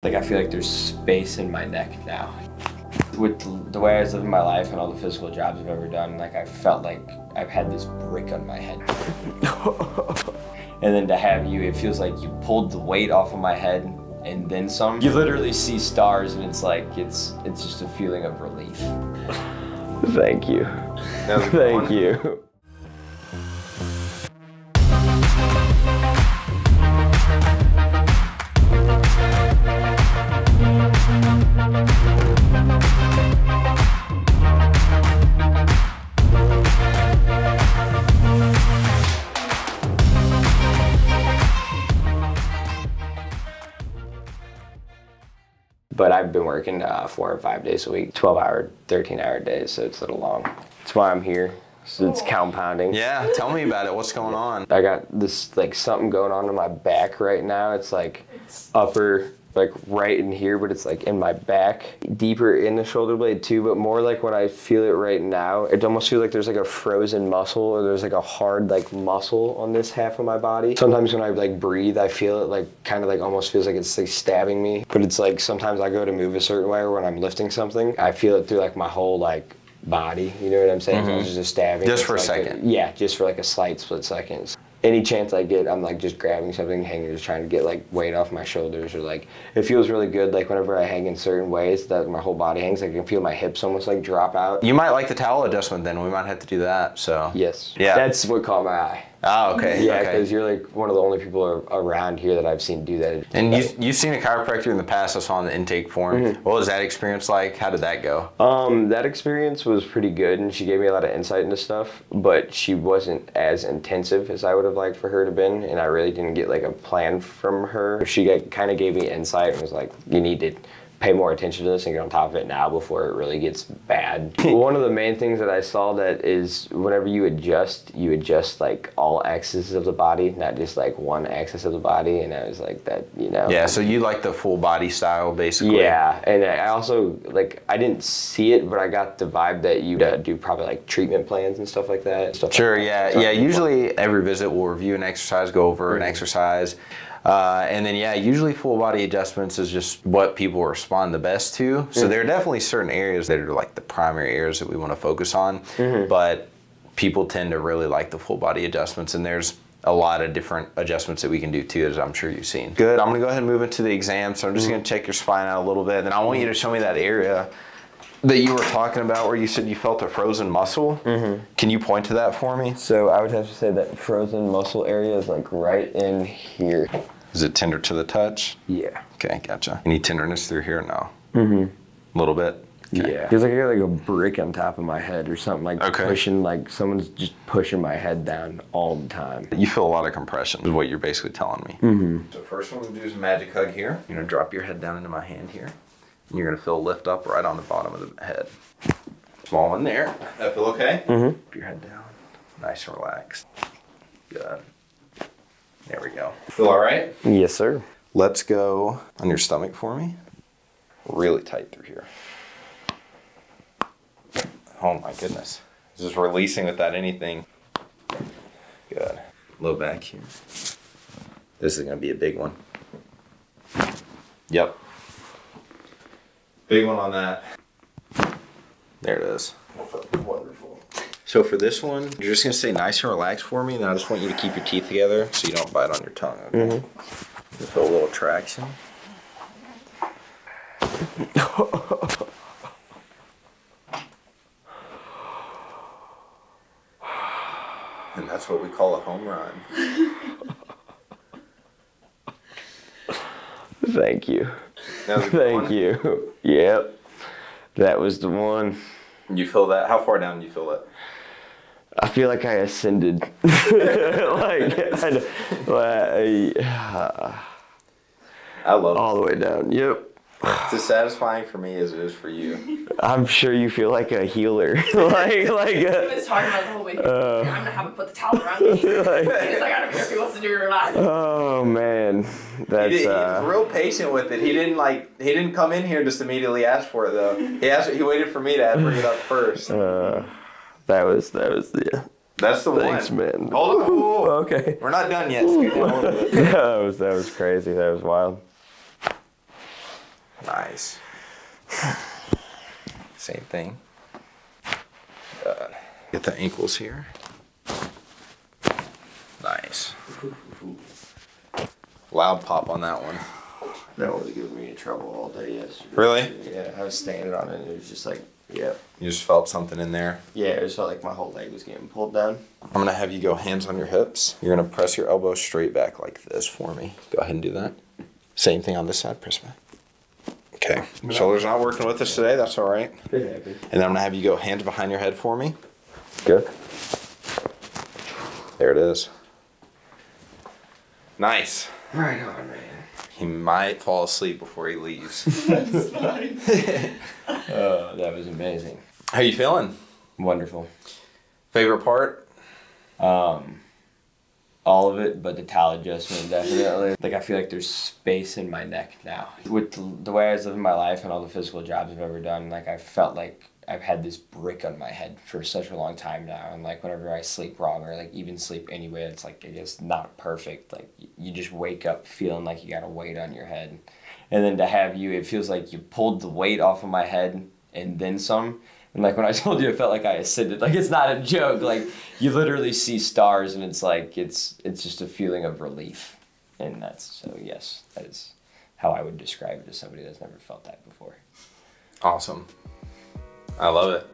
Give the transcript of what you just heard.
Like, I feel like there's space in my neck now. With the way I was living my life and all the physical jobs I've ever done, like, I felt like I've had this brick on my head. And then to have you, it feels like you pulled the weight off of my head and then some. You literally see stars and it's like, it's just a feeling of relief. Thank you. Thank you. But I've been working 4 or 5 days a week, 12-hour, 13-hour days, so it's a little long. That's why I'm here. So it's compounding. Yeah, tell me about it. What's going on? I got this, like, something going on in my back right now. It's like upper, like right in here, but it's like in my back, deeper in the shoulder blade too, but more like when I feel it right now, it almost feels like there's like a frozen muscle or there's like a hard like muscle on this half of my body. Sometimes when I like breathe, I feel it like kind of like almost feels like it's like stabbing me, but it's like sometimes I go to move a certain way or when I'm lifting something, I feel it through like my whole like body, you know what I'm saying? Mm-hmm. So it's just a stabbing. Just for like a second. Yeah, just for like a slight split second. Any chance I get, I'm like just grabbing something, hanging, just trying to get like weight off my shoulders, or like it feels really good. Like whenever I hang in certain ways that my whole body hangs, I can feel my hips almost like drop out. You might like the towel adjustment then. We might have to do that. So yes, yeah, that's what caught my eye. Oh, okay. Yeah, because you're like one of the only people around here that I've seen do that. And you've seen a chiropractor in the past. I saw on the intake form. Mm-hmm. What was that experience like? How did that go? That experience was pretty good, and she gave me a lot of insight into stuff, but she wasn't as intensive as I would have liked for her to been, and I really didn't get like a plan from her. She kind of gave me insight and was like, you need to pay more attention to this and get on top of it now before it really gets bad. One of the main things that I saw that is whenever you adjust like all axes of the body, not just like one axis of the body, and I was like that, you know. Yeah, so you like the full body style basically. Yeah, and I also, like, I didn't see it, but I got the vibe that you do probably like treatment plans and stuff like that. Sure, yeah, yeah, usually every visit we'll review an exercise, go over an exercise. And then, yeah, usually full body adjustments is just what people respond the best to. So there are definitely certain areas that are like the primary areas that we want to focus on, but people tend to really like the full body adjustments, and there's a lot of different adjustments that we can do too, as I'm sure you've seen. Good, I'm gonna go ahead and move into the exam. So I'm just gonna check your spine out a little bit, and I want you to show me that area that you were talking about where you said you felt a frozen muscle. Can you point to that for me? So I would have to say that frozen muscle area is like right in here. Is it tender to the touch? Yeah. Okay, gotcha. Any tenderness through here? No. A little bit? Okay. Yeah. Feels like I got like a brick on top of my head or something, like pushing, like someone's just pushing my head down all the time. You feel a lot of compression is what you're basically telling me. So first one we'll do is a magic hug here. You're gonna drop your head down into my hand here. And you're gonna feel a lift up right on the bottom of the head. Small one there. That feel okay? Put your head down. Nice and relaxed. Good. There we go. Feel all right? Yes, sir. Let's go on your stomach for me. Really tight through here. Oh my goodness. Just releasing without anything. Good. Low back here. This is gonna be a big one. Yep. Big one on that. There it is. Wonderful. So for this one, you're just gonna stay nice and relaxed for me, and then I just want you to keep your teeth together so you don't bite on your tongue, okay? Just feel a little traction. And that's what we call a home run. Thank you. Thank you. Yep. That was the one. You feel that? How far down do you feel it? I feel like I ascended. I love it. All the way down. Yep. It's as satisfying for me as it is for you. I'm sure you feel like a healer. He was talking about the whole way. I'm gonna have him put the towel around me. He's like, I don't care if he wants to do it or not. Oh man, that's. He was real patient with it. He didn't come in here just immediately ask for it though. He waited for me to bring it up first. That was yeah. That's the Thanks, one. man. Hold on. Okay. We're not done yet. Scoot down a little bit. That was crazy. That was wild. Nice. Same thing. Get the ankles here. Nice. Loud pop on that one. That was giving me trouble all day yesterday. Really? Yeah, I was standing on it and it was just like, yeah. You just felt something in there. Yeah, it just felt like my whole leg was getting pulled down. I'm gonna have you go hands on your hips. You're gonna press your elbows straight back like this for me. Go ahead and do that. Same thing on this side, press back. Okay, shoulders not working with us today, that's all right. Pretty happy. And then I'm gonna have you go hands behind your head for me. Good. There it is. Nice. Right on, man. He might fall asleep before he leaves. That's fine. Oh, that was amazing. How you feeling? Wonderful. Favorite part? All of it, but the towel adjustment, definitely. Like, I feel like there's space in my neck now. With the way I was living my life and all the physical jobs I've ever done, like, I felt like I've had this brick on my head for such a long time now. And, like, whenever I sleep wrong or, like, even sleep anyway, it's, like, I guess not perfect. Like, you just wake up feeling like you got a weight on your head. And then to have you, it feels like you pulled the weight off of my head and then some. And like when I told you, it felt like I ascended. Like, it's not a joke. Like, you literally see stars, and it's like it's just a feeling of relief. And that's, so yes, that is how I would describe it to somebody that's never felt that before. Awesome. I love it.